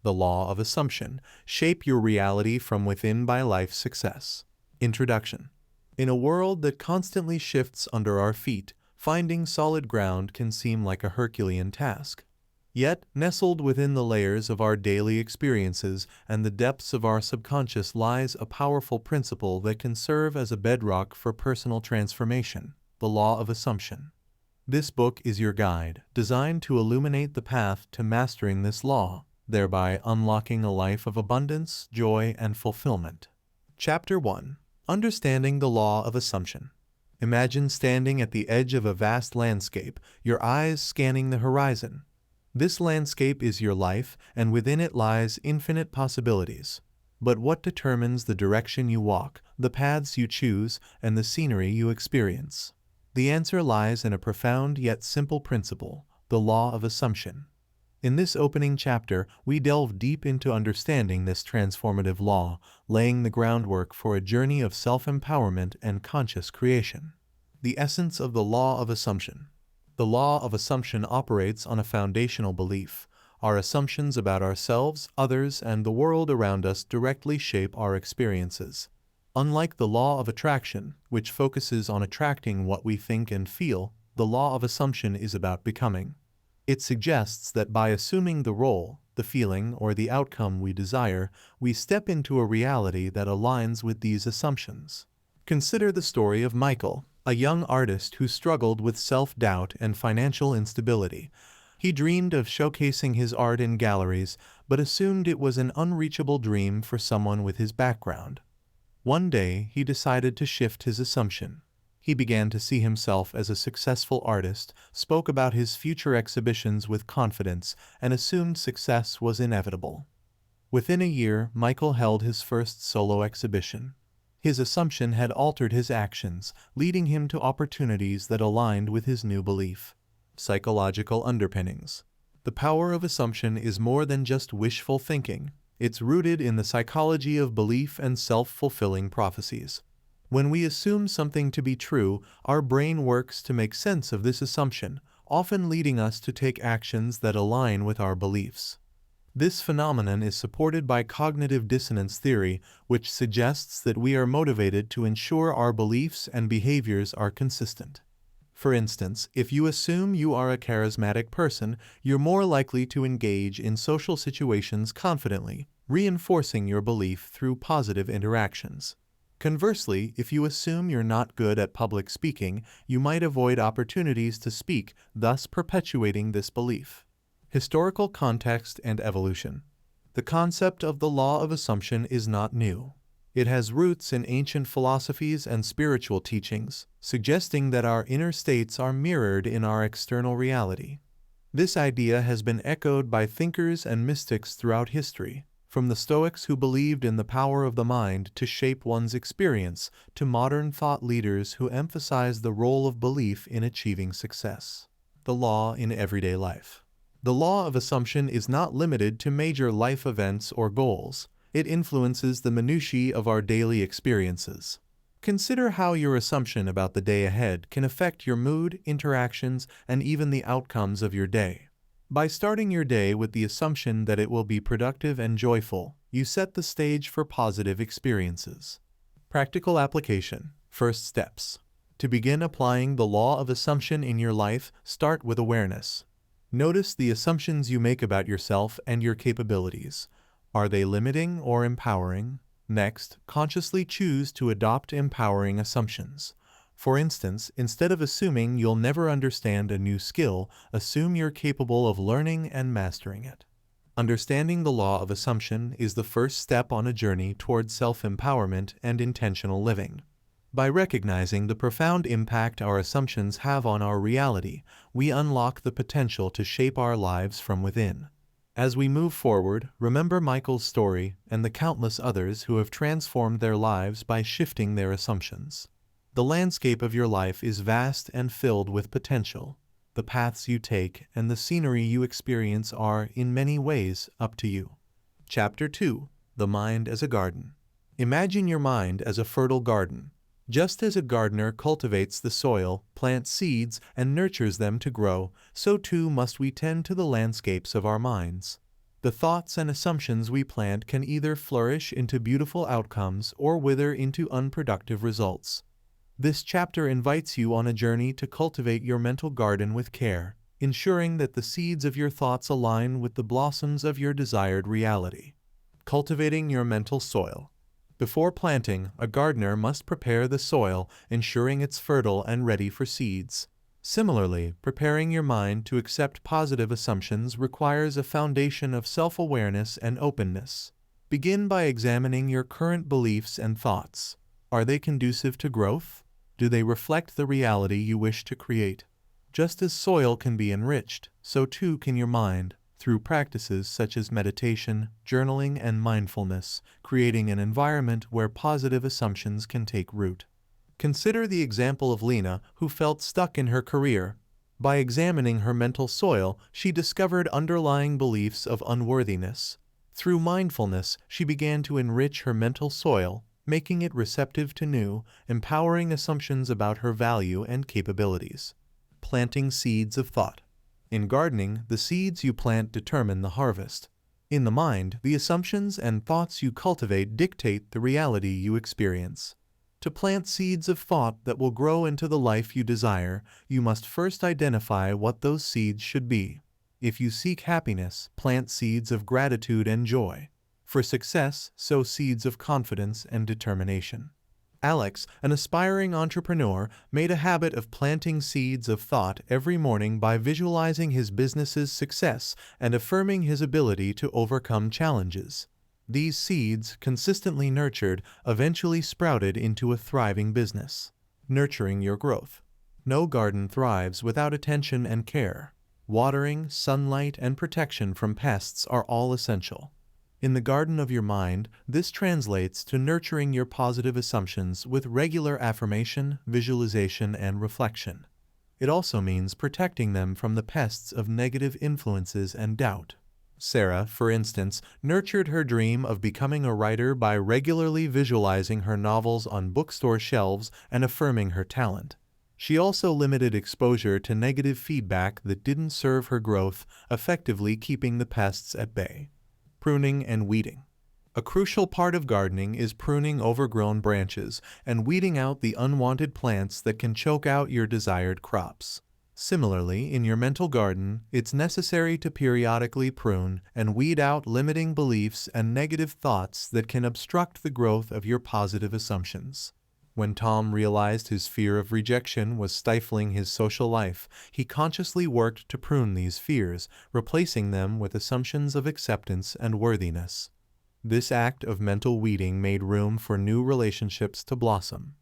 The Law of Assumption. Shape your reality from within by life's success. Introduction. In a world that constantly shifts under our feet, finding solid ground can seem like a Herculean task. Yet, nestled within the layers of our daily experiences and the depths of our subconscious lies a powerful principle that can serve as a bedrock for personal transformation: the Law of Assumption. This book is your guide, designed to illuminate the path to mastering this law, thereby unlocking a life of abundance, joy, and fulfillment. Chapter 1. Understanding the Law of Assumption. Imagine standing at the edge of a vast landscape, your eyes scanning the horizon. This landscape is your life, and within it lies infinite possibilities. But what determines the direction you walk, the paths you choose, and the scenery you experience? The answer lies in a profound yet simple principle: the Law of Assumption. In this opening chapter, we delve deep into understanding this transformative law, laying the groundwork for a journey of self-empowerment and conscious creation. The essence of the Law of Assumption. The Law of Assumption operates on a foundational belief. Our assumptions about ourselves, others, and the world around us directly shape our experiences. Unlike the Law of Attraction, which focuses on attracting what we think and feel, the Law of Assumption is about becoming. It suggests that by assuming the role, the feeling, or the outcome we desire, we step into a reality that aligns with these assumptions. Consider the story of Michael, a young artist who struggled with self-doubt and financial instability. He dreamed of showcasing his art in galleries, but assumed it was an unreachable dream for someone with his background. One day, he decided to shift his assumption. He began to see himself as a successful artist, spoke about his future exhibitions with confidence, and assumed success was inevitable. Within a year, Michael held his first solo exhibition. His assumption had altered his actions, leading him to opportunities that aligned with his new belief. Psychological underpinnings. The power of assumption is more than just wishful thinking. It's rooted in the psychology of belief and self-fulfilling prophecies. When we assume something to be true, our brain works to make sense of this assumption, often leading us to take actions that align with our beliefs. This phenomenon is supported by cognitive dissonance theory, which suggests that we are motivated to ensure our beliefs and behaviors are consistent. For instance, if you assume you are a charismatic person, you're more likely to engage in social situations confidently, reinforcing your belief through positive interactions. Conversely, if you assume you're not good at public speaking, you might avoid opportunities to speak, thus perpetuating this belief. Historical context and evolution. The concept of the Law of Assumption is not new. It has roots in ancient philosophies and spiritual teachings, suggesting that our inner states are mirrored in our external reality. This idea has been echoed by thinkers and mystics throughout history, from the Stoics who believed in the power of the mind to shape one's experience, to modern thought leaders who emphasize the role of belief in achieving success. The law in everyday life. The Law of Assumption is not limited to major life events or goals. It influences the minutiae of our daily experiences. Consider how your assumption about the day ahead can affect your mood, interactions, and even the outcomes of your day. By starting your day with the assumption that it will be productive and joyful, you set the stage for positive experiences. Practical application. First steps. To begin applying the Law of Assumption in your life, start with awareness. Notice the assumptions you make about yourself and your capabilities. Are they limiting or empowering? Next, consciously choose to adopt empowering assumptions. For instance, instead of assuming you'll never understand a new skill, assume you're capable of learning and mastering it. Understanding the Law of Assumption is the first step on a journey towards self-empowerment and intentional living. By recognizing the profound impact our assumptions have on our reality, we unlock the potential to shape our lives from within. As we move forward, remember Michael's story and the countless others who have transformed their lives by shifting their assumptions. The landscape of your life is vast and filled with potential. The paths you take and the scenery you experience are, in many ways, up to you. Chapter 2. The Mind as a Garden. Imagine your mind as a fertile garden. Just as a gardener cultivates the soil, plants seeds, and nurtures them to grow, so too must we tend to the landscapes of our minds. The thoughts and assumptions we plant can either flourish into beautiful outcomes or wither into unproductive results. This chapter invites you on a journey to cultivate your mental garden with care, ensuring that the seeds of your thoughts align with the blossoms of your desired reality. Cultivating your mental soil. Before planting, a gardener must prepare the soil, ensuring it's fertile and ready for seeds. Similarly, preparing your mind to accept positive assumptions requires a foundation of self-awareness and openness. Begin by examining your current beliefs and thoughts. Are they conducive to growth? Do they reflect the reality you wish to create? Just as soil can be enriched, so too can your mind, through practices such as meditation, journaling, and mindfulness, creating an environment where positive assumptions can take root. Consider the example of Lena, who felt stuck in her career. By examining her mental soil, she discovered underlying beliefs of unworthiness. Through mindfulness, she began to enrich her mental soil, making it receptive to new, empowering assumptions about her value and capabilities. Planting seeds of thought. In gardening, the seeds you plant determine the harvest. In the mind, the assumptions and thoughts you cultivate dictate the reality you experience. To plant seeds of thought that will grow into the life you desire, you must first identify what those seeds should be. If you seek happiness, plant seeds of gratitude and joy. For success, sow seeds of confidence and determination. Alex, an aspiring entrepreneur, made a habit of planting seeds of thought every morning by visualizing his business's success and affirming his ability to overcome challenges. These seeds, consistently nurtured, eventually sprouted into a thriving business. Nurturing your growth. No garden thrives without attention and care. Watering, sunlight, and protection from pests are all essential. In the garden of your mind, this translates to nurturing your positive assumptions with regular affirmation, visualization, and reflection. It also means protecting them from the pests of negative influences and doubt. Sarah, for instance, nurtured her dream of becoming a writer by regularly visualizing her novels on bookstore shelves and affirming her talent. She also limited exposure to negative feedback that didn't serve her growth, effectively keeping the pests at bay. Pruning and weeding. A crucial part of gardening is pruning overgrown branches and weeding out the unwanted plants that can choke out your desired crops. Similarly, in your mental garden, it's necessary to periodically prune and weed out limiting beliefs and negative thoughts that can obstruct the growth of your positive assumptions. When Tom realized his fear of rejection was stifling his social life, he consciously worked to prune these fears, replacing them with assumptions of acceptance and worthiness. This act of mental weeding made room for new relationships to blossom.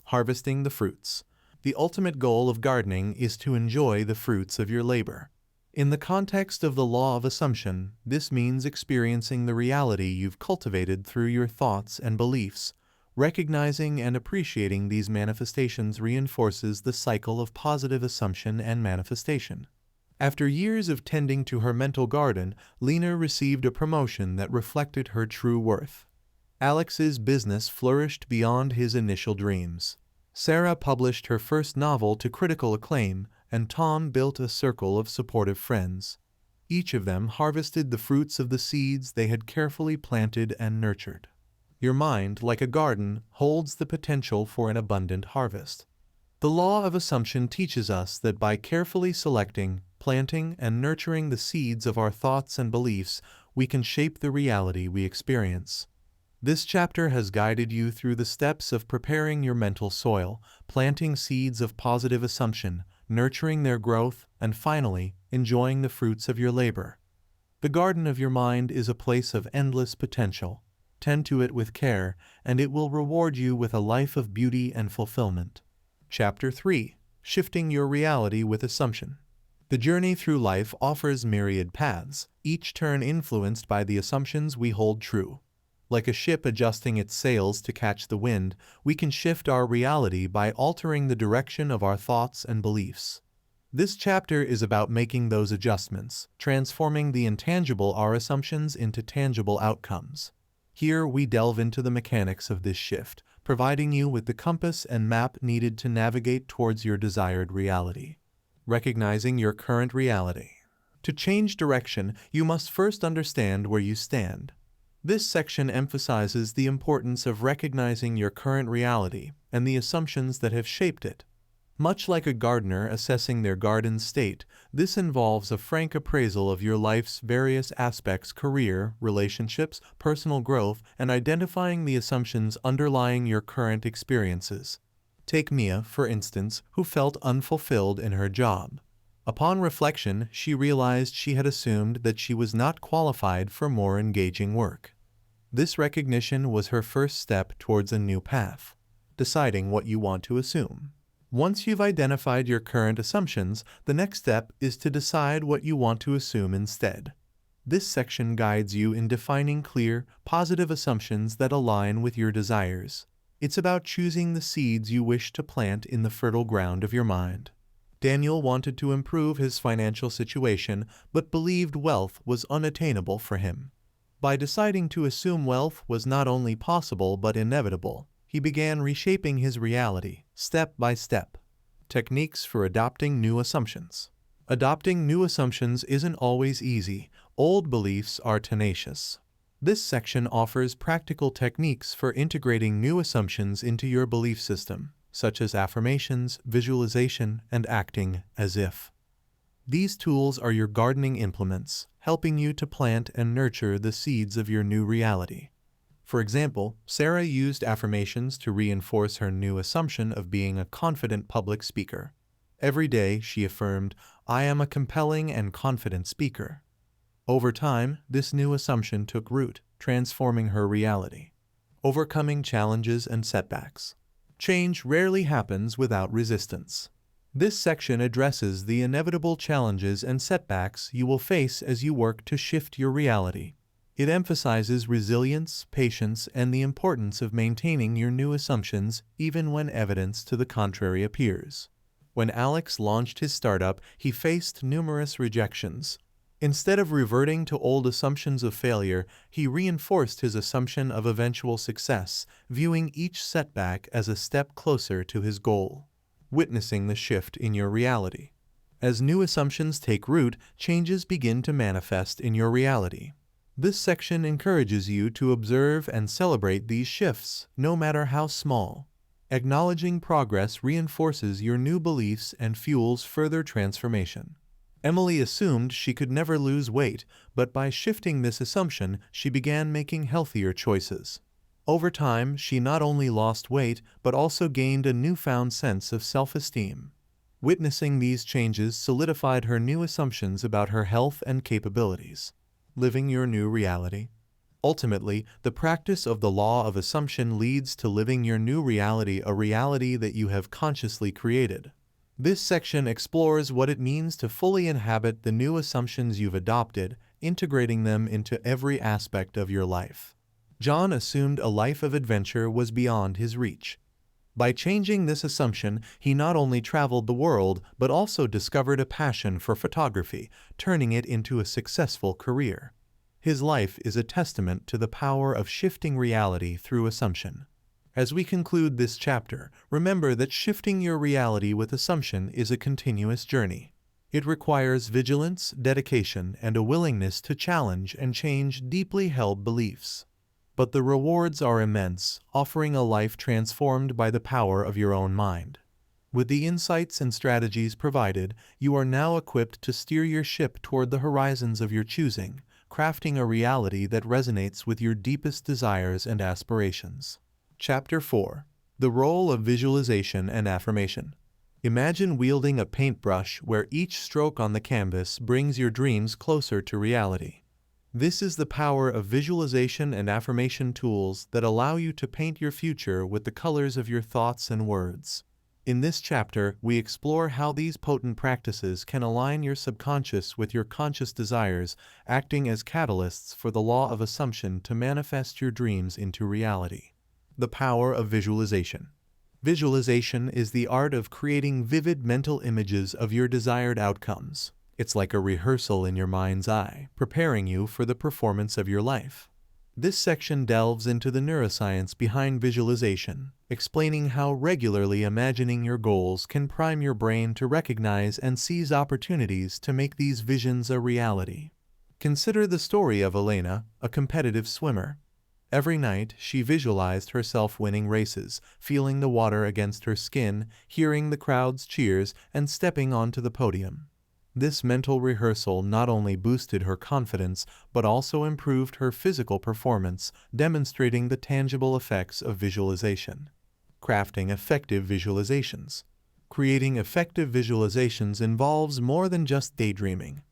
Harvesting the fruits. The ultimate goal of gardening is to enjoy the fruits of your labor. In the context of the law of assumption, this means experiencing the reality you've cultivated through your thoughts and beliefs. Recognizing and appreciating these manifestations reinforces the cycle of positive assumption and manifestation. After years of tending to her mental garden, Lena received a promotion that reflected her true worth. Alex's business flourished beyond his initial dreams. Sarah published her first novel to critical acclaim, and Tom built a circle of supportive friends. Each of them harvested the fruits of the seeds they had carefully planted and nurtured. Your mind, like a garden, holds the potential for an abundant harvest. The law of assumption teaches us that by carefully selecting, planting, and nurturing the seeds of our thoughts and beliefs, we can shape the reality we experience. This chapter has guided you through the steps of preparing your mental soil, planting seeds of positive assumption, nurturing their growth, and finally, enjoying the fruits of your labor. The garden of your mind is a place of endless potential. Tend to it with care, and it will reward you with a life of beauty and fulfillment. Chapter 3. Shifting your reality with assumption. The journey through life offers myriad paths, each turn influenced by the assumptions we hold true. Like a ship adjusting its sails to catch the wind, we can shift our reality by altering the direction of our thoughts and beliefs. This chapter is about making those adjustments, transforming the intangible our assumptions into tangible outcomes. Here we delve into the mechanics of this shift, providing you with the compass and map needed to navigate towards your desired reality. Recognizing your current reality. To change direction, you must first understand where you stand. This section emphasizes the importance of recognizing your current reality and the assumptions that have shaped it. Much like a gardener assessing their garden's state, this involves a frank appraisal of your life's various aspects: career, relationships, personal growth, and identifying the assumptions underlying your current experiences. Take Mia, for instance, who felt unfulfilled in her job. Upon reflection, she realized she had assumed that she was not qualified for more engaging work. This recognition was her first step towards a new path: deciding what you want to assume. Once you've identified your current assumptions, the next step is to decide what you want to assume instead. This section guides you in defining clear, positive assumptions that align with your desires. It's about choosing the seeds you wish to plant in the fertile ground of your mind. Daniel wanted to improve his financial situation, but believed wealth was unattainable for him. By deciding to assume wealth was not only possible but inevitable, he began reshaping his reality, step by step. Techniques for adopting new assumptions. Adopting new assumptions isn't always easy. Old beliefs are tenacious. This section offers practical techniques for integrating new assumptions into your belief system, such as affirmations, visualization, and acting as if. These tools are your gardening implements, helping you to plant and nurture the seeds of your new reality. For example, Sarah used affirmations to reinforce her new assumption of being a confident public speaker. Every day, she affirmed, "I am a compelling and confident speaker." Over time, this new assumption took root, transforming her reality. Overcoming challenges and setbacks. Change rarely happens without resistance. This section addresses the inevitable challenges and setbacks you will face as you work to shift your reality. It emphasizes resilience, patience, and the importance of maintaining your new assumptions even when evidence to the contrary appears. When Alex launched his startup, he faced numerous rejections. Instead of reverting to old assumptions of failure, he reinforced his assumption of eventual success, viewing each setback as a step closer to his goal. Witnessing the shift in your reality. As new assumptions take root, changes begin to manifest in your reality. This section encourages you to observe and celebrate these shifts, no matter how small. Acknowledging progress reinforces your new beliefs and fuels further transformation. Emily assumed she could never lose weight, but by shifting this assumption, she began making healthier choices. Over time, she not only lost weight, but also gained a newfound sense of self-esteem. Witnessing these changes solidified her new assumptions about her health and capabilities. Living your new reality. Ultimately, the practice of the law of assumption leads to living your new reality, a reality that you have consciously created. This section explores what it means to fully inhabit the new assumptions you've adopted, integrating them into every aspect of your life. John assumed a life of adventure was beyond his reach. By changing this assumption, he not only traveled the world, but also discovered a passion for photography, turning it into a successful career. His life is a testament to the power of shifting reality through assumption. As we conclude this chapter, remember that shifting your reality with assumption is a continuous journey. It requires vigilance, dedication, and a willingness to challenge and change deeply held beliefs. But the rewards are immense, offering a life transformed by the power of your own mind. With the insights and strategies provided, you are now equipped to steer your ship toward the horizons of your choosing, crafting a reality that resonates with your deepest desires and aspirations. Chapter 4. The Role of Visualization and Affirmation. Imagine wielding a paintbrush where each stroke on the canvas brings your dreams closer to reality. This is the power of visualization and affirmation tools that allow you to paint your future with the colors of your thoughts and words. In this chapter, we explore how these potent practices can align your subconscious with your conscious desires, acting as catalysts for the law of assumption to manifest your dreams into reality. The power of visualization. Visualization is the art of creating vivid mental images of your desired outcomes. It's like a rehearsal in your mind's eye, preparing you for the performance of your life. This section delves into the neuroscience behind visualization, explaining how regularly imagining your goals can prime your brain to recognize and seize opportunities to make these visions a reality. Consider the story of Elena, a competitive swimmer. Every night, she visualized herself winning races, feeling the water against her skin, hearing the crowd's cheers, and stepping onto the podium. This mental rehearsal not only boosted her confidence, but also improved her physical performance, demonstrating the tangible effects of visualization. Crafting effective visualizations. Creating effective visualizations involves more than just daydreaming.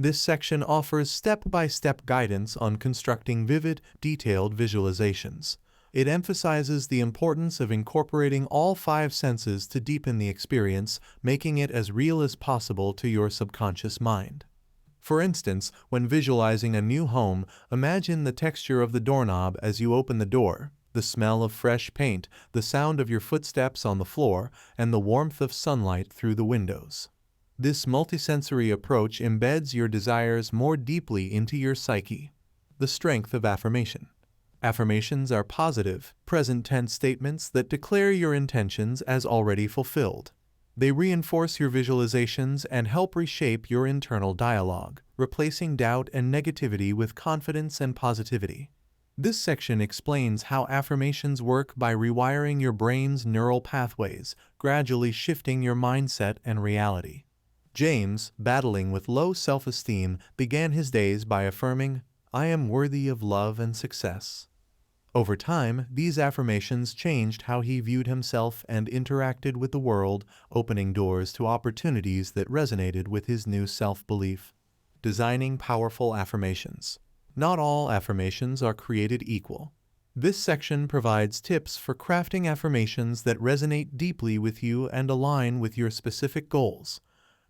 This section offers step-by-step guidance on constructing vivid, detailed visualizations. It emphasizes the importance of incorporating all 5 senses to deepen the experience, making it as real as possible to your subconscious mind. For instance, when visualizing a new home, imagine the texture of the doorknob as you open the door, the smell of fresh paint, the sound of your footsteps on the floor, and the warmth of sunlight through the windows. This multisensory approach embeds your desires more deeply into your psyche. The strength of affirmation. Affirmations are positive, present-tense statements that declare your intentions as already fulfilled. They reinforce your visualizations and help reshape your internal dialogue, replacing doubt and negativity with confidence and positivity. This section explains how affirmations work by rewiring your brain's neural pathways, gradually shifting your mindset and reality. James, battling with low self-esteem, began his days by affirming, "I am worthy of love and success." Over time, these affirmations changed how he viewed himself and interacted with the world, opening doors to opportunities that resonated with his new self-belief. Designing powerful affirmations. Not all affirmations are created equal. This section provides tips for crafting affirmations that resonate deeply with you and align with your specific goals.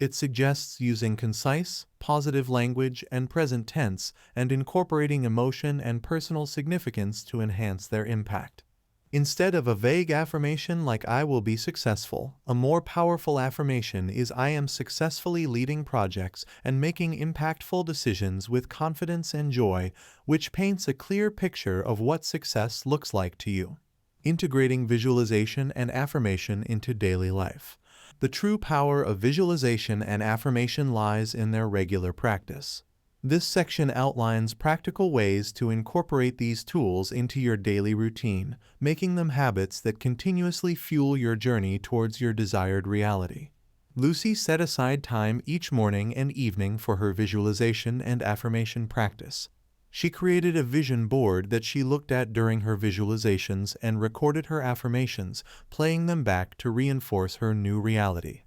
It suggests using concise, positive language and present tense, and incorporating emotion and personal significance to enhance their impact. Instead of a vague affirmation like "I will be successful," a more powerful affirmation is "I am successfully leading projects and making impactful decisions with confidence and joy," which paints a clear picture of what success looks like to you. Integrating visualization and affirmation into daily life. The true power of visualization and affirmation lies in their regular practice. This section outlines practical ways to incorporate these tools into your daily routine, making them habits that continuously fuel your journey towards your desired reality. Lucy set aside time each morning and evening for her visualization and affirmation practice. She created a vision board that she looked at during her visualizations and recorded her affirmations, playing them back to reinforce her new reality.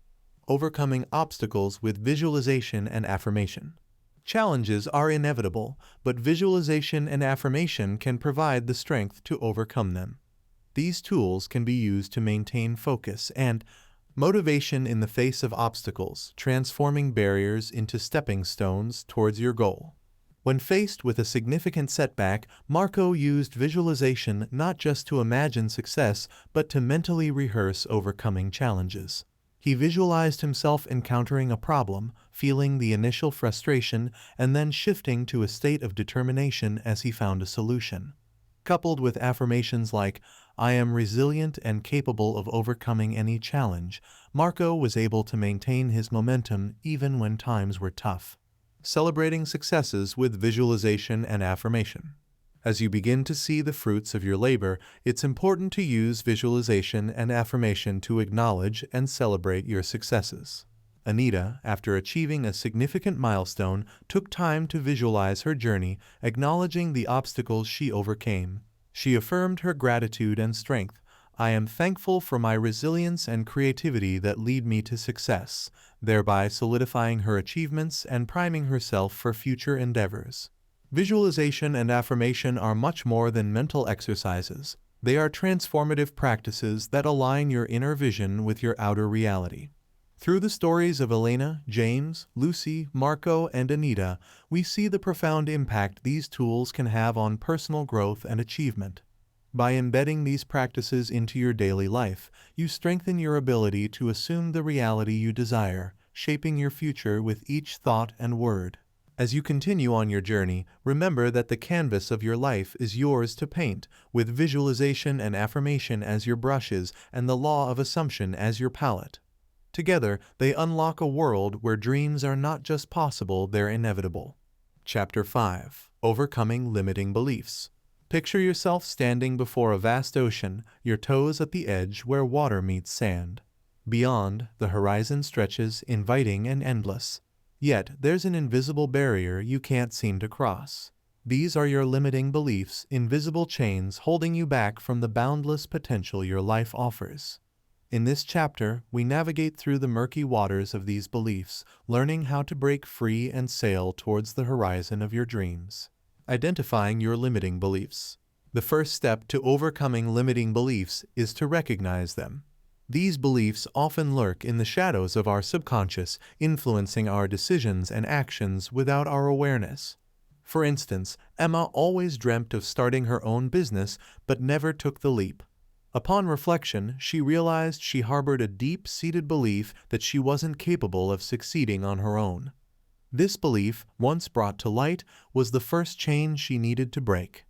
Overcoming obstacles with visualization and affirmation. Challenges are inevitable, but visualization and affirmation can provide the strength to overcome them. These tools can be used to maintain focus and motivation in the face of obstacles, transforming barriers into stepping stones towards your goal. When faced with a significant setback, Marco used visualization not just to imagine success, but to mentally rehearse overcoming challenges. He visualized himself encountering a problem, feeling the initial frustration, and then shifting to a state of determination as he found a solution. Coupled with affirmations like, "I am resilient and capable of overcoming any challenge," Marco was able to maintain his momentum even when times were tough. Celebrating successes with visualization and affirmation. As you begin to see the fruits of your labor, it's important to use visualization and affirmation to acknowledge and celebrate your successes. Anita, after achieving a significant milestone, took time to visualize her journey, acknowledging the obstacles she overcame. She affirmed her gratitude and strength. "I am thankful for my resilience and creativity that lead me to success," thereby solidifying her achievements and priming herself for future endeavors. Visualization and affirmation are much more than mental exercises. They are transformative practices that align your inner vision with your outer reality. Through the stories of Elena, James, Lucy, Marco, and Anita, we see the profound impact these tools can have on personal growth and achievement. By embedding these practices into your daily life, you strengthen your ability to assume the reality you desire, shaping your future with each thought and word. As you continue on your journey, remember that the canvas of your life is yours to paint, with visualization and affirmation as your brushes and the law of assumption as your palette. Together, they unlock a world where dreams are not just possible, they're inevitable. Chapter 5. Overcoming Limiting Beliefs. Picture yourself standing before a vast ocean, your toes at the edge where water meets sand. Beyond, the horizon stretches, inviting and endless. Yet, there's an invisible barrier you can't seem to cross. These are your limiting beliefs, invisible chains holding you back from the boundless potential your life offers. In this chapter, we navigate through the murky waters of these beliefs, learning how to break free and sail towards the horizon of your dreams. Identifying your limiting beliefs. The first step to overcoming limiting beliefs is to recognize them. These beliefs often lurk in the shadows of our subconscious, influencing our decisions and actions without our awareness. For instance, Emma always dreamt of starting her own business but never took the leap. Upon reflection, she realized she harbored a deep-seated belief that she wasn't capable of succeeding on her own. This belief, once brought to light, was the first chain she needed to break.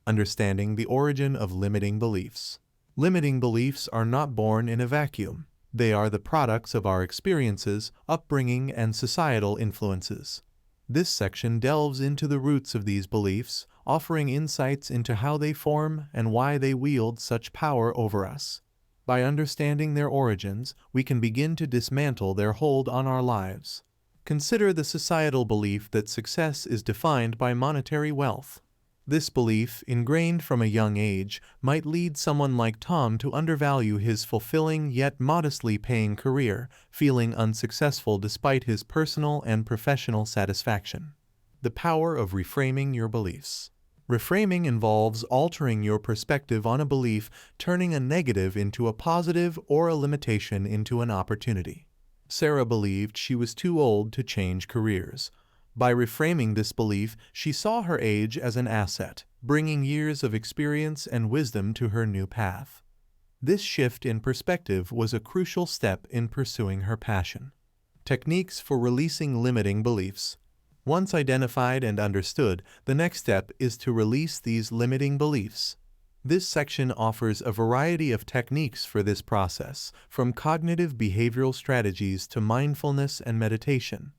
Understanding the origin of limiting beliefs. Limiting beliefs are not born in a vacuum. They are the products of our experiences, upbringing, and societal influences. This section delves into the roots of these beliefs, offering insights into how they form and why they wield such power over us. By understanding their origins, we can begin to dismantle their hold on our lives. Consider the societal belief that success is defined by monetary wealth. This belief, ingrained from a young age, might lead someone like Tom to undervalue his fulfilling yet modestly paying career, feeling unsuccessful despite his personal and professional satisfaction. The power of reframing your beliefs. Reframing involves altering your perspective on a belief, turning a negative into a positive or a limitation into an opportunity. Sarah believed she was too old to change careers. By reframing this belief, she saw her age as an asset, bringing years of experience and wisdom to her new path. This shift in perspective was a crucial step in pursuing her passion. Techniques for releasing limiting beliefs. Once identified and understood, the next step is to release these limiting beliefs. This section offers a variety of techniques for this process, from cognitive behavioral strategies to mindfulness and meditation.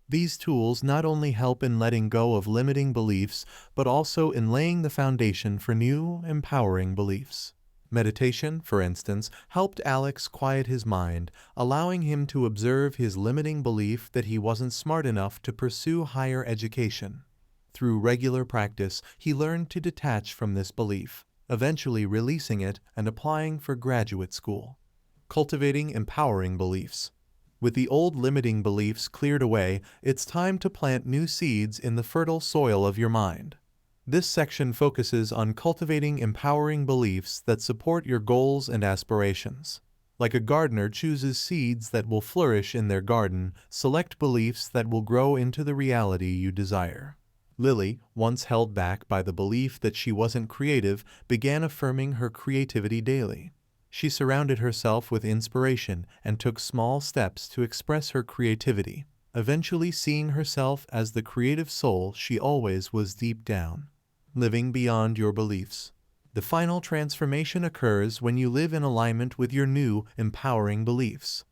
These tools not only help in letting go of limiting beliefs, but also in laying the foundation for new, empowering beliefs. Meditation, for instance, helped Alex quiet his mind, allowing him to observe his limiting belief that he wasn't smart enough to pursue higher education. Through regular practice, he learned to detach from this belief, eventually releasing it and applying for graduate school. Cultivating empowering beliefs. With the old limiting beliefs cleared away, it's time to plant new seeds in the fertile soil of your mind. This section focuses on cultivating empowering beliefs that support your goals and aspirations. Like a gardener chooses seeds that will flourish in their garden, select beliefs that will grow into the reality you desire. Lily, once held back by the belief that she wasn't creative, began affirming her creativity daily. She surrounded herself with inspiration and took small steps to express her creativity, eventually seeing herself as the creative soul she always was deep down. Living beyond your beliefs. The final transformation occurs when you live in alignment with your new, empowering beliefs.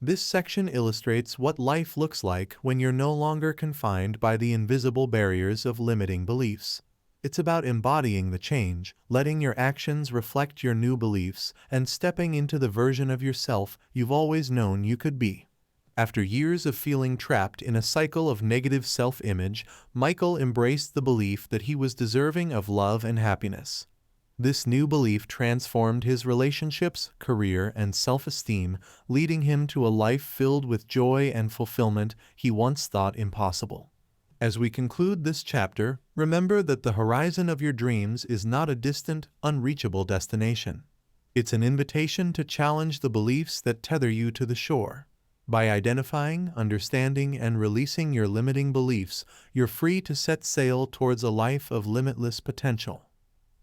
This section illustrates what life looks like when you're no longer confined by the invisible barriers of limiting beliefs. It's about embodying the change, letting your actions reflect your new beliefs, and stepping into the version of yourself you've always known you could be. After years of feeling trapped in a cycle of negative self-image, Michael embraced the belief that he was deserving of love and happiness. This new belief transformed his relationships, career, and self-esteem, leading him to a life filled with joy and fulfillment he once thought impossible. As we conclude this chapter, remember that the horizon of your dreams is not a distant, unreachable destination. It's an invitation to challenge the beliefs that tether you to the shore. By identifying, understanding, and releasing your limiting beliefs, you're free to set sail towards a life of limitless potential.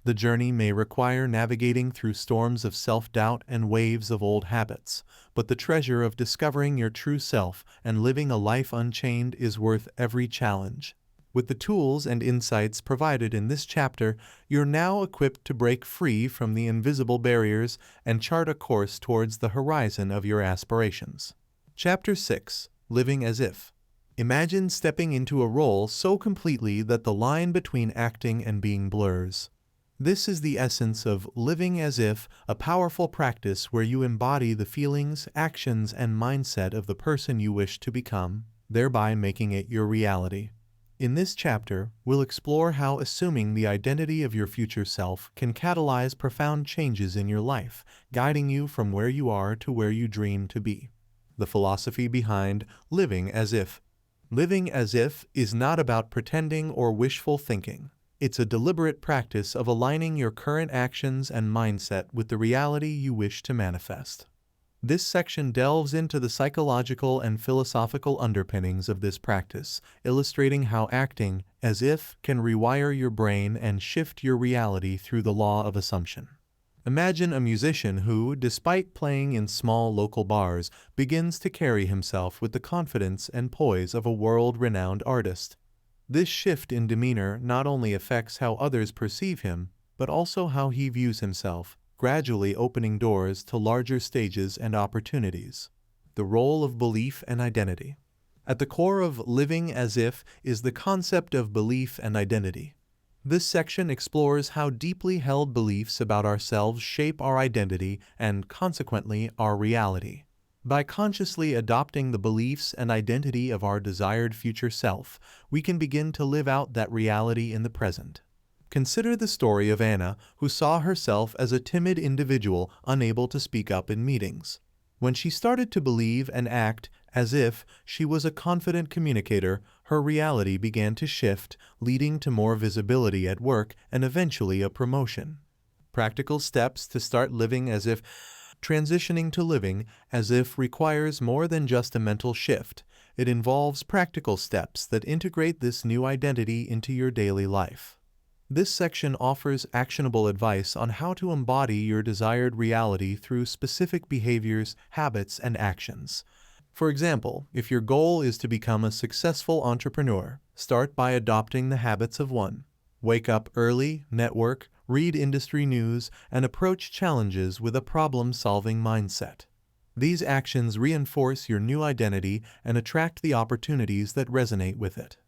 The journey may require navigating through storms of self-doubt and waves of old habits, but the treasure of discovering your true self and living a life unchained is worth every challenge. With the tools and insights provided in this chapter, you're now equipped to break free from the invisible barriers and chart a course towards the horizon of your aspirations. Chapter 6. Living as If. Imagine stepping into a role so completely that the line between acting and being blurs. This is the essence of living as if, a powerful practice where you embody the feelings, actions, and mindset of the person you wish to become, thereby making it your reality. In this chapter, we'll explore how assuming the identity of your future self can catalyze profound changes in your life, guiding you from where you are to where you dream to be. The philosophy behind living as if. Living as if is not about pretending or wishful thinking. It's a deliberate practice of aligning your current actions and mindset with the reality you wish to manifest. This section delves into the psychological and philosophical underpinnings of this practice, illustrating how acting as if can rewire your brain and shift your reality through the law of assumption. Imagine a musician who, despite playing in small local bars, begins to carry himself with the confidence and poise of a world-renowned artist. This shift in demeanor not only affects how others perceive him, but also how he views himself, gradually opening doors to larger stages and opportunities. The role of belief and identity. At the core of living as if is the concept of belief and identity. This section explores how deeply held beliefs about ourselves shape our identity and, consequently, our reality. By consciously adopting the beliefs and identity of our desired future self, we can begin to live out that reality in the present. Consider the story of Anna, who saw herself as a timid individual unable to speak up in meetings. When she started to believe and act as if she was a confident communicator, her reality began to shift, leading to more visibility at work and eventually a promotion. Practical steps to start living as if. Transitioning to living as if requires more than just a mental shift. It involves practical steps that integrate this new identity into your daily life. This section offers actionable advice on how to embody your desired reality through specific behaviors, habits, and actions. For example, if your goal is to become a successful entrepreneur, start by adopting the habits of one. Wake up early, network, read industry news, and approach challenges with a problem-solving mindset. These actions reinforce your new identity and attract the opportunities that resonate with it.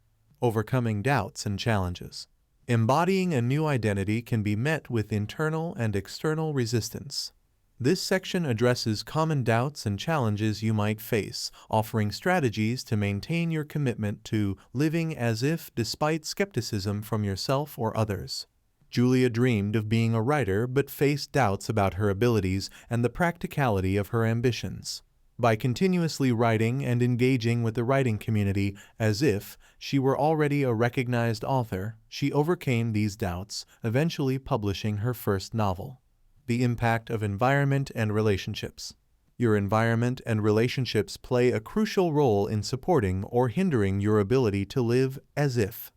Overcoming doubts and challenges. Embodying a new identity can be met with internal and external resistance. This section addresses common doubts and challenges you might face, offering strategies to maintain your commitment to living as if despite skepticism from yourself or others. Julia dreamed of being a writer but faced doubts about her abilities and the practicality of her ambitions. By continuously writing and engaging with the writing community as if she were already a recognized author, she overcame these doubts, eventually publishing her first novel. The impact of environment and relationships. Your environment and relationships play a crucial role in supporting or hindering your ability to live as if.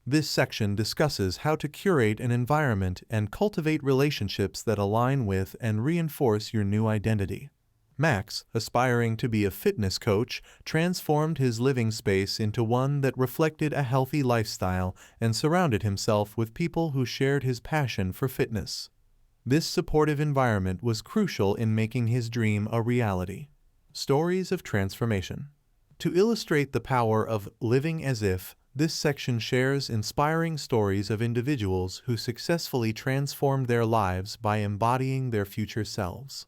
This section discusses how to curate an environment and cultivate relationships that align with and reinforce your new identity. Max, aspiring to be a fitness coach, transformed his living space into one that reflected a healthy lifestyle and surrounded himself with people who shared his passion for fitness. This supportive environment was crucial in making his dream a reality. Stories of transformation. To illustrate the power of living as if, this section shares inspiring stories of individuals who successfully transformed their lives by embodying their future selves.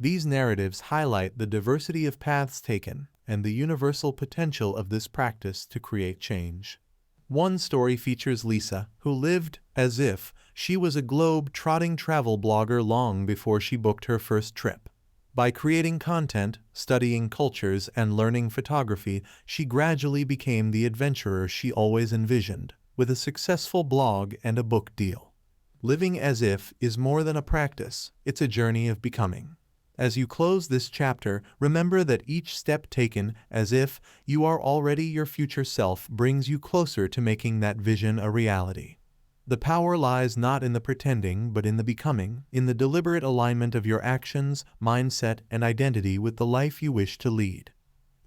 These narratives highlight the diversity of paths taken and the universal potential of this practice to create change. One story features Lisa, who lived as if she was a globe-trotting travel blogger long before she booked her first trip. By creating content, studying cultures, and learning photography, she gradually became the adventurer she always envisioned, with a successful blog and a book deal. Living as if is more than a practice, it's a journey of becoming. As you close this chapter, remember that each step taken as if you are already your future self brings you closer to making that vision a reality. The power lies not in the pretending, but in the becoming, in the deliberate alignment of your actions, mindset, and identity with the life you wish to lead.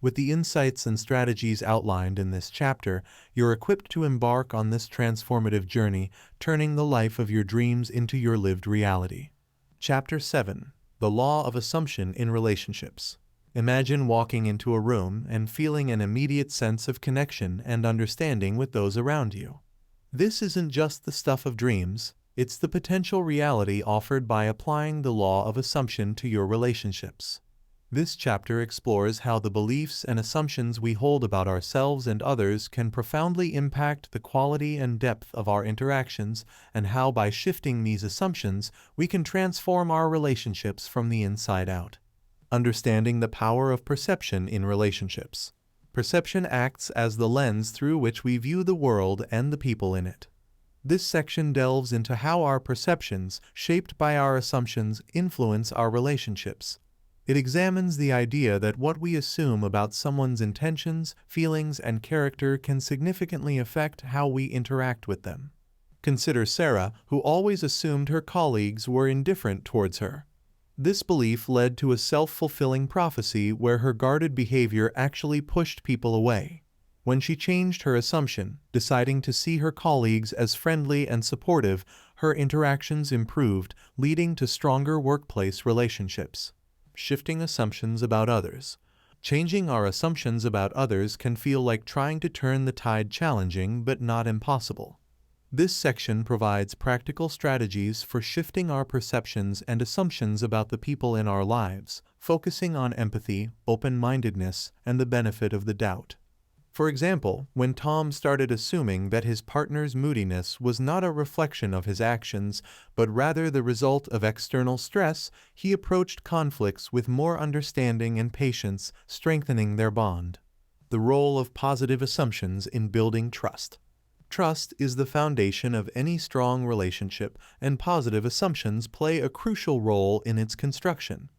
With the insights and strategies outlined in this chapter, you're equipped to embark on this transformative journey, turning the life of your dreams into your lived reality. Chapter 7. The Law of Assumption in Relationships. Imagine walking into a room and feeling an immediate sense of connection and understanding with those around you. This isn't just the stuff of dreams, it's the potential reality offered by applying the law of assumption to your relationships. This chapter explores how the beliefs and assumptions we hold about ourselves and others can profoundly impact the quality and depth of our interactions, and how by shifting these assumptions, we can transform our relationships from the inside out. Understanding the power of perception in relationships. Perception acts as the lens through which we view the world and the people in it. This section delves into how our perceptions, shaped by our assumptions, influence our relationships. It examines the idea that what we assume about someone's intentions, feelings, and character can significantly affect how we interact with them. Consider Sarah, who always assumed her colleagues were indifferent towards her. This belief led to a self-fulfilling prophecy where her guarded behavior actually pushed people away. When she changed her assumption, deciding to see her colleagues as friendly and supportive, her interactions improved, leading to stronger workplace relationships. Shifting assumptions about others. Changing our assumptions about others can feel like trying to turn the tide, challenging but not impossible. This section provides practical strategies for shifting our perceptions and assumptions about the people in our lives, focusing on empathy, open-mindedness, and the benefit of the doubt. For example, when Tom started assuming that his partner's moodiness was not a reflection of his actions, but rather the result of external stress, he approached conflicts with more understanding and patience, strengthening their bond. The role of positive assumptions in building trust. Trust is the foundation of any strong relationship, and positive assumptions play a crucial role in its construction.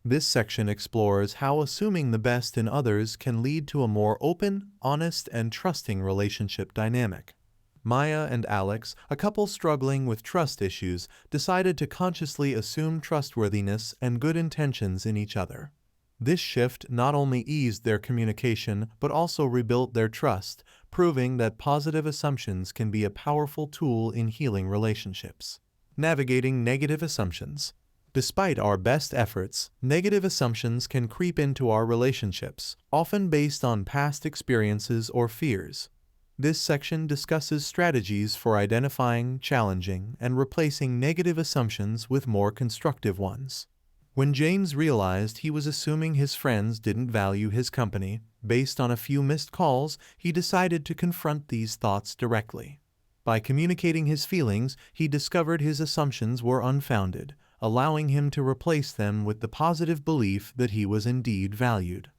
This section explores how assuming the best in others can lead to a more open, honest, and trusting relationship dynamic. Maya and Alex, a couple struggling with trust issues, decided to consciously assume trustworthiness and good intentions in each other. This shift not only eased their communication but also rebuilt their trust, proving that positive assumptions can be a powerful tool in healing relationships. Navigating negative assumptions. Despite our best efforts, negative assumptions can creep into our relationships, often based on past experiences or fears. This section discusses strategies for identifying, challenging, and replacing negative assumptions with more constructive ones. When James realized he was assuming his friends didn't value his company, based on a few missed calls, he decided to confront these thoughts directly. By communicating his feelings, he discovered his assumptions were unfounded, allowing him to replace them with the positive belief that he was indeed valued.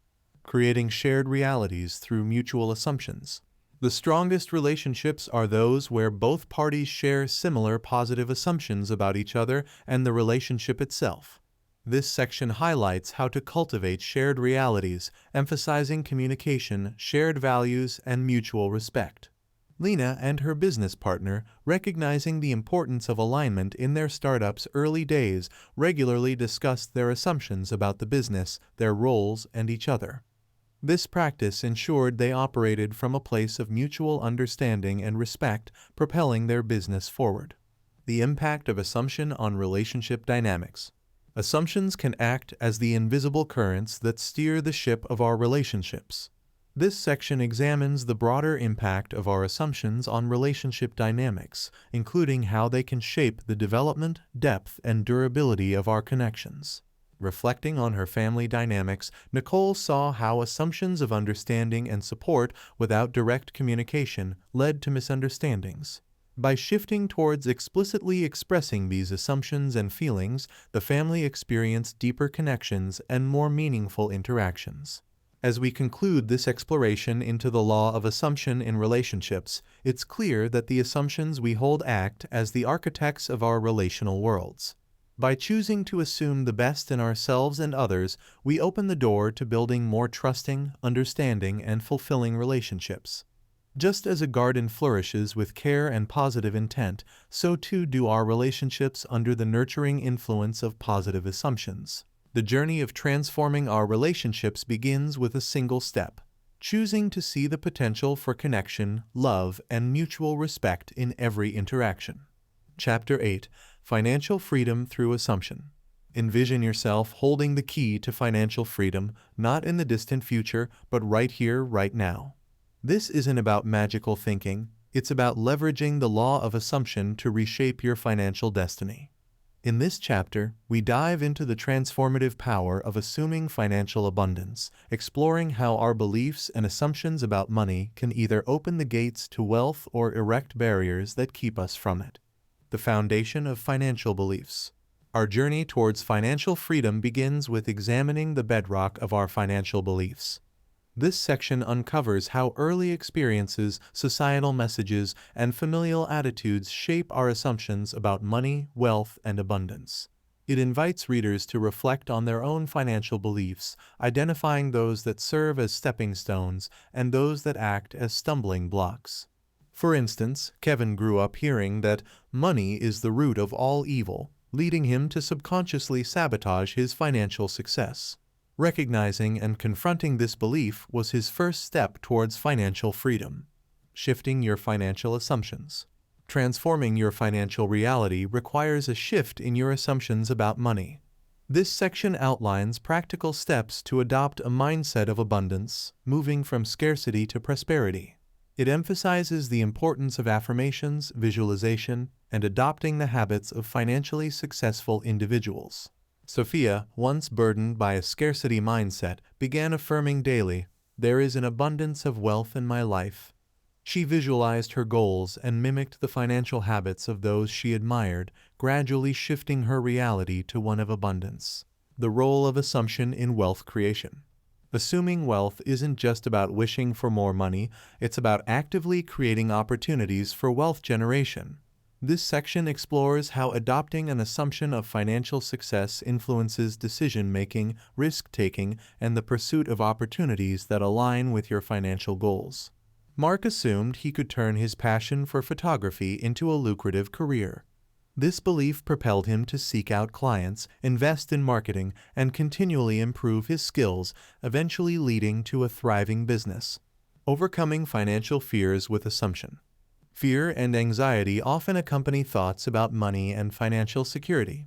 Creating shared realities through mutual assumptions. The strongest relationships are those where both parties share similar positive assumptions about each other and the relationship itself. This section highlights how to cultivate shared realities, emphasizing communication, shared values, and mutual respect. Lena and her business partner, recognizing the importance of alignment in their startup's early days, regularly discussed their assumptions about the business, their roles, and each other. This practice ensured they operated from a place of mutual understanding and respect, propelling their business forward. The impact of assumption on relationship dynamics. Assumptions can act as the invisible currents that steer the ship of our relationships. This section examines the broader impact of our assumptions on relationship dynamics, including how they can shape the development, depth, and durability of our connections. Reflecting on her family dynamics, Nicole saw how assumptions of understanding and support without direct communication led to misunderstandings. By shifting towards explicitly expressing these assumptions and feelings, the family experienced deeper connections and more meaningful interactions. As we conclude this exploration into the law of assumption in relationships, it's clear that the assumptions we hold act as the architects of our relational worlds. By choosing to assume the best in ourselves and others, we open the door to building more trusting, understanding, and fulfilling relationships. Just as a garden flourishes with care and positive intent, so too do our relationships under the nurturing influence of positive assumptions. The journey of transforming our relationships begins with a single step: choosing to see the potential for connection, love, and mutual respect in every interaction. Chapter 8: Financial Freedom Through Assumption. Envision yourself holding the key to financial freedom, not in the distant future, but right here, right now. This isn't about magical thinking, it's about leveraging the law of assumption to reshape your financial destiny. In this chapter, we dive into the transformative power of assuming financial abundance, exploring how our beliefs and assumptions about money can either open the gates to wealth or erect barriers that keep us from it. The foundation of financial beliefs. Our journey towards financial freedom begins with examining the bedrock of our financial beliefs. This section uncovers how early experiences, societal messages, and familial attitudes shape our assumptions about money, wealth, and abundance. It invites readers to reflect on their own financial beliefs, identifying those that serve as stepping stones and those that act as stumbling blocks. For instance, Kevin grew up hearing that money is the root of all evil, leading him to subconsciously sabotage his financial success. Recognizing and confronting this belief was his first step towards financial freedom. Shifting your financial assumptions. Transforming your financial reality requires a shift in your assumptions about money. This section outlines practical steps to adopt a mindset of abundance, moving from scarcity to prosperity. It emphasizes the importance of affirmations, visualization, and adopting the habits of financially successful individuals. Sophia, once burdened by a scarcity mindset, began affirming daily, "There is an abundance of wealth in my life." She visualized her goals and mimicked the financial habits of those she admired, gradually shifting her reality to one of abundance. The role of assumption in wealth creation. Assuming wealth isn't just about wishing for more money, it's about actively creating opportunities for wealth generation. This section explores how adopting an assumption of financial success influences decision-making, risk-taking, and the pursuit of opportunities that align with your financial goals. Mark assumed he could turn his passion for photography into a lucrative career. This belief propelled him to seek out clients, invest in marketing, and continually improve his skills, eventually leading to a thriving business. Overcoming financial fears with assumption. Fear and anxiety often accompany thoughts about money and financial security.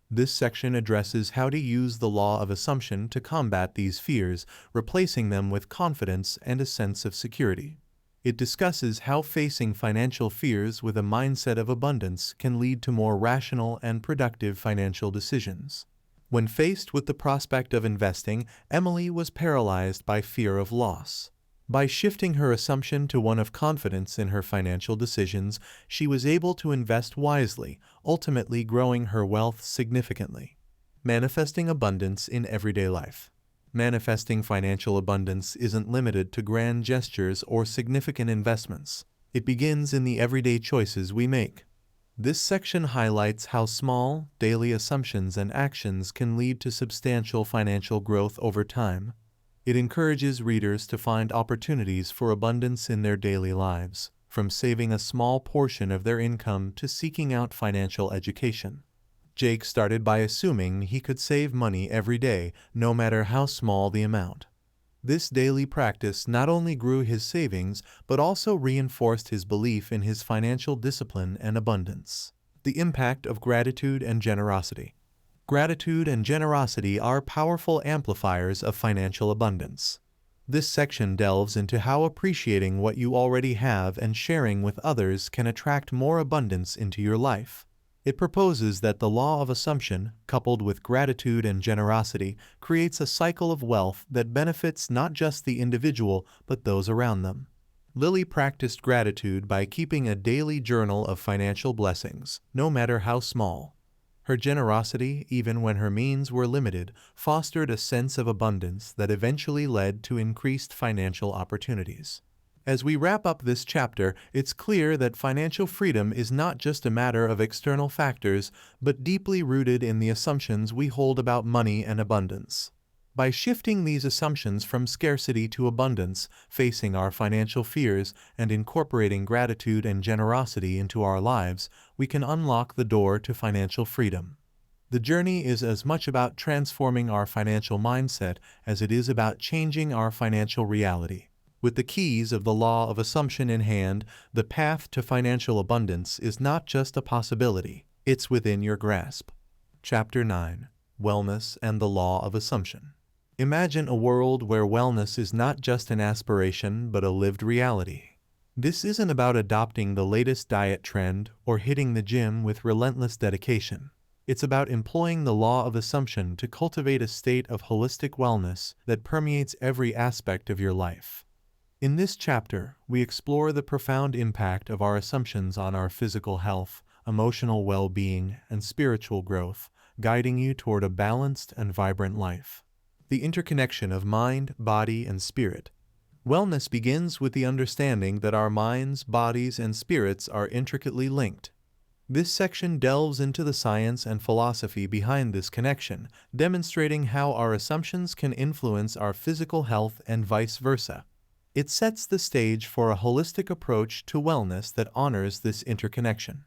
This section addresses how to use the law of assumption to combat these fears, replacing them with confidence and a sense of security. It discusses how facing financial fears with a mindset of abundance can lead to more rational and productive financial decisions. When faced with the prospect of investing, Emily was paralyzed by fear of loss. By shifting her assumption to one of confidence in her financial decisions, she was able to invest wisely, ultimately growing her wealth significantly. Manifesting abundance in everyday life. Manifesting financial abundance isn't limited to grand gestures or significant investments. It begins in the everyday choices we make. This section highlights how small, daily assumptions and actions can lead to substantial financial growth over time. It encourages readers to find opportunities for abundance in their daily lives, from saving a small portion of their income to seeking out financial education. Jake started by assuming he could save money every day, no matter how small the amount. This daily practice not only grew his savings, but also reinforced his belief in his financial discipline and abundance. The impact of gratitude and generosity. Gratitude and generosity are powerful amplifiers of financial abundance. This section delves into how appreciating what you already have and sharing with others can attract more abundance into your life. It proposes that the law of assumption, coupled with gratitude and generosity, creates a cycle of wealth that benefits not just the individual, but those around them. Lily practiced gratitude by keeping a daily journal of financial blessings, no matter how small. Her generosity, even when her means were limited, fostered a sense of abundance that eventually led to increased financial opportunities. As we wrap up this chapter, it's clear that financial freedom is not just a matter of external factors, but deeply rooted in the assumptions we hold about money and abundance. By shifting these assumptions from scarcity to abundance, facing our financial fears, and incorporating gratitude and generosity into our lives, we can unlock the door to financial freedom. The journey is as much about transforming our financial mindset as it is about changing our financial reality. With the keys of the law of assumption in hand, the path to financial abundance is not just a possibility, it's within your grasp. Chapter 9: Wellness and the Law of Assumption. Imagine a world where wellness is not just an aspiration but a lived reality. This isn't about adopting the latest diet trend or hitting the gym with relentless dedication. It's about employing the law of assumption to cultivate a state of holistic wellness that permeates every aspect of your life. In this chapter, we explore the profound impact of our assumptions on our physical health, emotional well-being, and spiritual growth, guiding you toward a balanced and vibrant life. The interconnection of mind, body, and spirit. Wellness begins with the understanding that our minds, bodies, and spirits are intricately linked. This section delves into the science and philosophy behind this connection, demonstrating how our assumptions can influence our physical health and vice versa. It sets the stage for a holistic approach to wellness that honors this interconnection.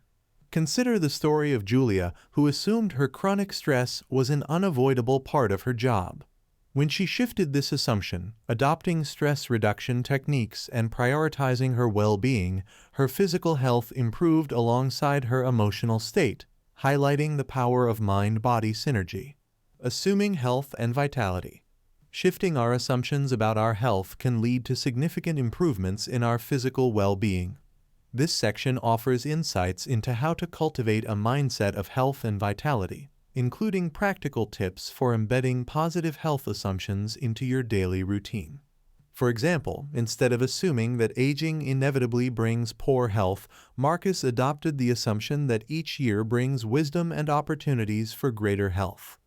Consider the story of Julia, who assumed her chronic stress was an unavoidable part of her job. When she shifted this assumption, adopting stress reduction techniques and prioritizing her well-being, her physical health improved alongside her emotional state, highlighting the power of mind-body synergy. Assuming health and vitality. Shifting our assumptions about our health can lead to significant improvements in our physical well-being. This section offers insights into how to cultivate a mindset of health and vitality, including practical tips for embedding positive health assumptions into your daily routine. For example, instead of assuming that aging inevitably brings poor health, Marcus adopted the assumption that each year brings wisdom and opportunities for greater health.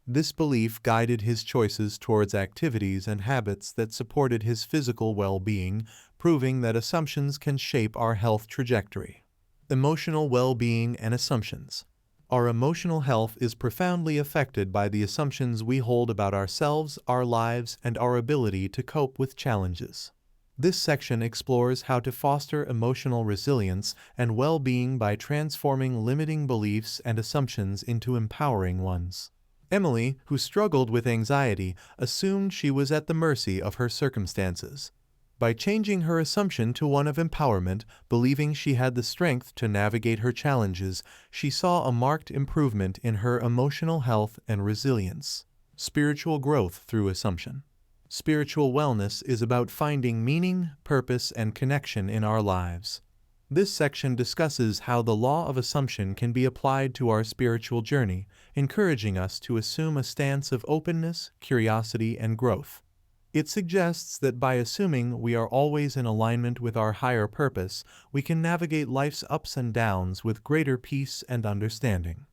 This belief guided his choices towards activities and habits that supported his physical well-being, proving that assumptions can shape our health trajectory. Emotional well-being and assumptions. Our emotional health is profoundly affected by the assumptions we hold about ourselves, our lives, and our ability to cope with challenges. This section explores how to foster emotional resilience and well-being by transforming limiting beliefs and assumptions into empowering ones. Emily, who struggled with anxiety, assumed she was at the mercy of her circumstances. By changing her assumption to one of empowerment, believing she had the strength to navigate her challenges, she saw a marked improvement in her emotional health and resilience. Spiritual growth through assumption. Spiritual wellness is about finding meaning, purpose, and connection in our lives. This section discusses how the law of assumption can be applied to our spiritual journey, encouraging us to assume a stance of openness, curiosity, and growth. It suggests that by assuming we are always in alignment with our higher purpose, we can navigate life's ups and downs with greater peace and understanding.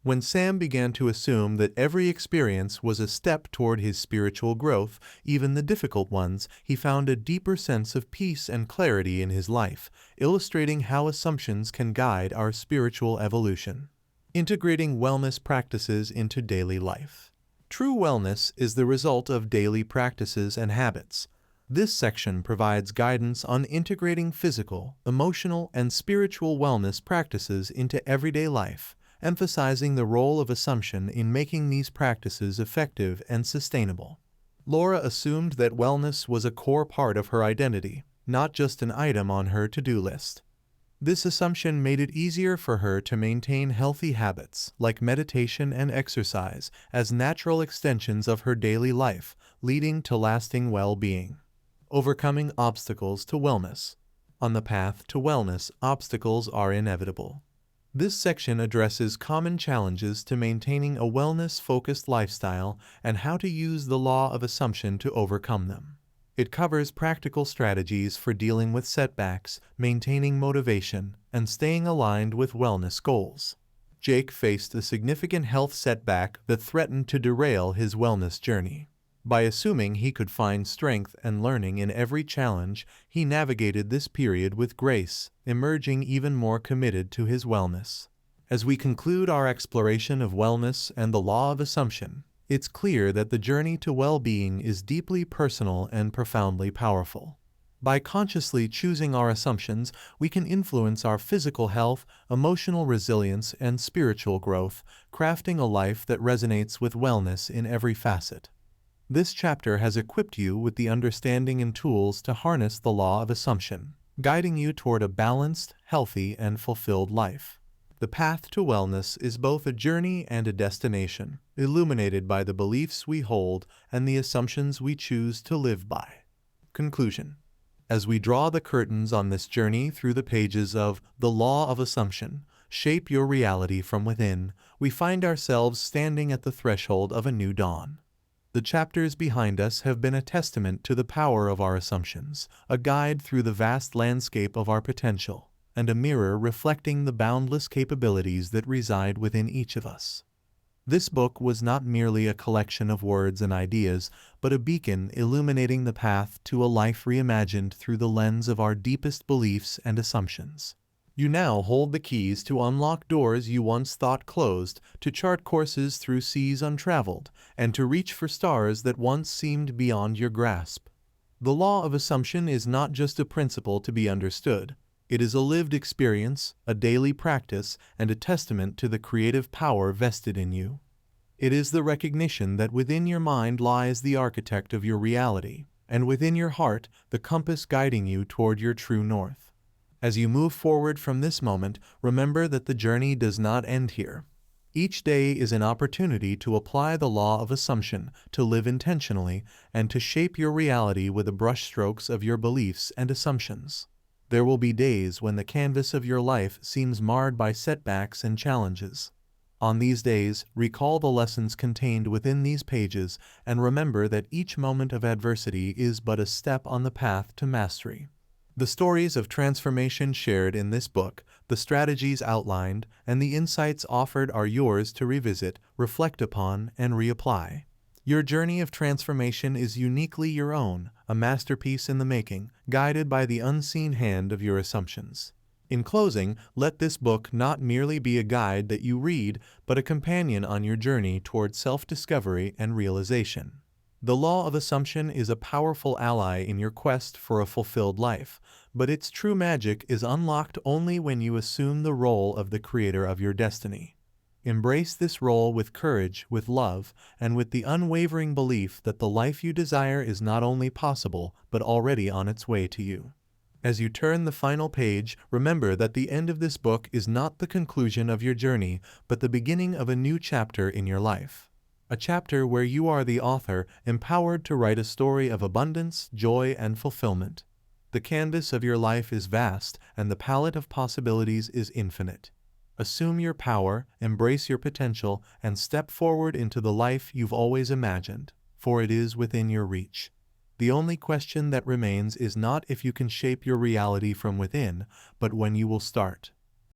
When Sam began to assume that every experience was a step toward his spiritual growth, even the difficult ones, he found a deeper sense of peace and clarity in his life, illustrating how assumptions can guide our spiritual evolution. Integrating wellness practices into daily life. True wellness is the result of daily practices and habits. This section provides guidance on integrating physical, emotional, and spiritual wellness practices into everyday life, emphasizing the role of assumption in making these practices effective and sustainable. Laura assumed that wellness was a core part of her identity, not just an item on her to-do list. This assumption made it easier for her to maintain healthy habits, like meditation and exercise, as natural extensions of her daily life, leading to lasting well-being. Overcoming obstacles to wellness. On the path to wellness, obstacles are inevitable. This section addresses common challenges to maintaining a wellness-focused lifestyle and how to use the law of assumption to overcome them. It covers practical strategies for dealing with setbacks, maintaining motivation, and staying aligned with wellness goals. Jake faced a significant health setback that threatened to derail his wellness journey. By assuming he could find strength and learning in every challenge, he navigated this period with grace, emerging even more committed to his wellness. As we conclude our exploration of wellness and the law of assumption, it's clear that the journey to well-being is deeply personal and profoundly powerful. By consciously choosing our assumptions, we can influence our physical health, emotional resilience, and spiritual growth, crafting a life that resonates with wellness in every facet. This chapter has equipped you with the understanding and tools to harness the law of assumption, guiding you toward a balanced, healthy, and fulfilled life. The path to wellness is both a journey and a destination, illuminated by the beliefs we hold and the assumptions we choose to live by. Conclusion. As we draw the curtains on this journey through the pages of The Law of Assumption, Shape Your Reality from Within, we find ourselves standing at the threshold of a new dawn. The chapters behind us have been a testament to the power of our assumptions, a guide through the vast landscape of our potential, and a mirror reflecting the boundless capabilities that reside within each of us. This book was not merely a collection of words and ideas, but a beacon illuminating the path to a life reimagined through the lens of our deepest beliefs and assumptions. You now hold the keys to unlock doors you once thought closed, to chart courses through seas untraveled, and to reach for stars that once seemed beyond your grasp. The law of assumption is not just a principle to be understood. It is a lived experience, a daily practice, and a testament to the creative power vested in you. It is the recognition that within your mind lies the architect of your reality, and within your heart the compass guiding you toward your true north. As you move forward from this moment, remember that the journey does not end here. Each day is an opportunity to apply the law of assumption, to live intentionally, and to shape your reality with the brushstrokes of your beliefs and assumptions. There will be days when the canvas of your life seems marred by setbacks and challenges. On these days, recall the lessons contained within these pages and remember that each moment of adversity is but a step on the path to mastery. The stories of transformation shared in this book, the strategies outlined, and the insights offered are yours to revisit, reflect upon, and reapply. Your journey of transformation is uniquely your own, a masterpiece in the making, guided by the unseen hand of your assumptions. In closing, let this book not merely be a guide that you read, but a companion on your journey toward self-discovery and realization. The law of assumption is a powerful ally in your quest for a fulfilled life, but its true magic is unlocked only when you assume the role of the creator of your destiny. Embrace this role with courage, with love, and with the unwavering belief that the life you desire is not only possible, but already on its way to you. As you turn the final page, remember that the end of this book is not the conclusion of your journey, but the beginning of a new chapter in your life. A chapter where you are the author, empowered to write a story of abundance, joy, and fulfillment. The canvas of your life is vast, and the palette of possibilities is infinite. Assume your power, embrace your potential, and step forward into the life you've always imagined, for it is within your reach. The only question that remains is not if you can shape your reality from within, but when you will start.